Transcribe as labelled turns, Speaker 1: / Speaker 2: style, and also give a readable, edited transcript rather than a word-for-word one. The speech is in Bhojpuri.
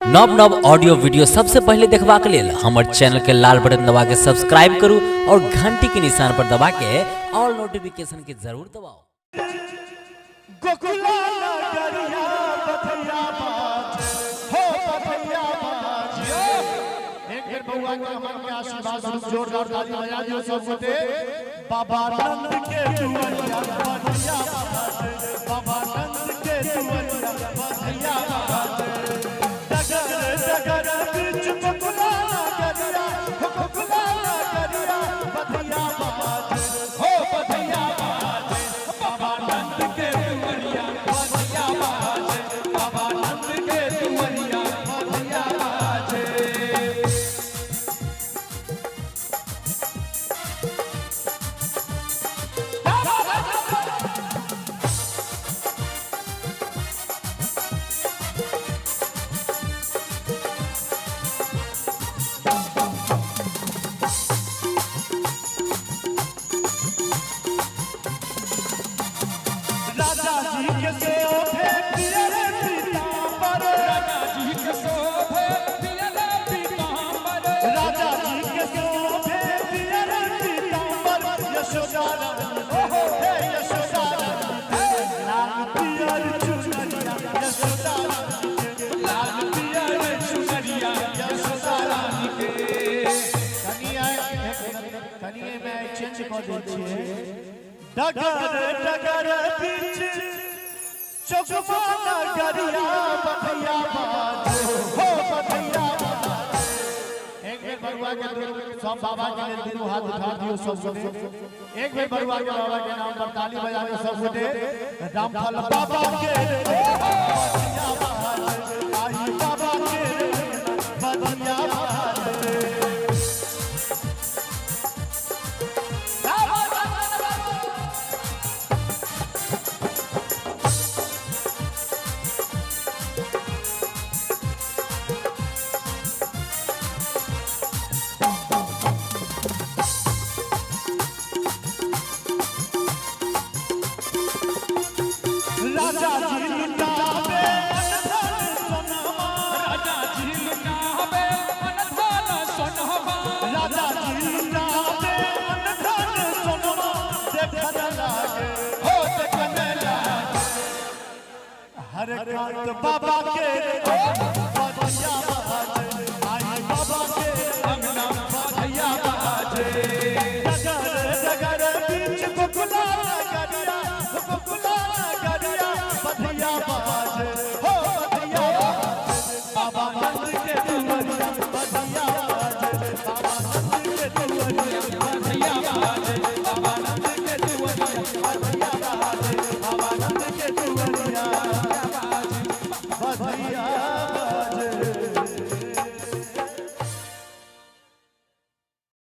Speaker 1: नव नव ऑडियो वीडियो सबसे पहले देखबा के लेल हमर चैनल के लाल बटन दबा के सब्सक्राइब करू और घंटी के निशान पर दबा के ऑल नोटिफिकेशन के जरूर दबाओ।
Speaker 2: गोकुला नगरिया बथैया बाज हो बथैया बाज एक बेर बउआ के मन के आशीर्वाद स्वरूप जोरदार ताली बजा दियो सब गोटे। बाबा नंद के दुआरिया बथैया बाज बाबा नंद के दुआरिया बथैया बाज डगर बीच गोकुला नगरिया हो गोकुला नगरिया बथैया बाज हो बथैया बाज बाबा नंद के दुआरिया बथैया बाज बाबा नंद के दुआरिया बथैया बाज। राजा जी के शोभे पियर पीतांबर राजा जी के शोभे पियर पीतांबर राजा जी के शोभे पियर पीतांबर यशोदा हो हे यशोदा लाल पियर चुनरिया यशोदा लाल पियर चुनरिया यशोदा के कनिया में चेंज कर दै छियै। डगर बीच चौकवा नगरिया बथैया बाज हो बथैया बाज। एक बेर बरुआ के सब बाबा के लेल दुनू हाथ उठा दियो सब गोटे। एक बेर बरुआ के बाबा के नाम पर ताली बजा के सब गोटे। रामफल बाबा के बथैया बाज आई बाबा के बथैया बाज। राजा जी लुटावे अनधन सोनमा राजा जी लुटावे अनधन सोनमा राजा जी लुटावे अनधन सोनमा देखन लागे हो देखन लागे हर कांत बाबा के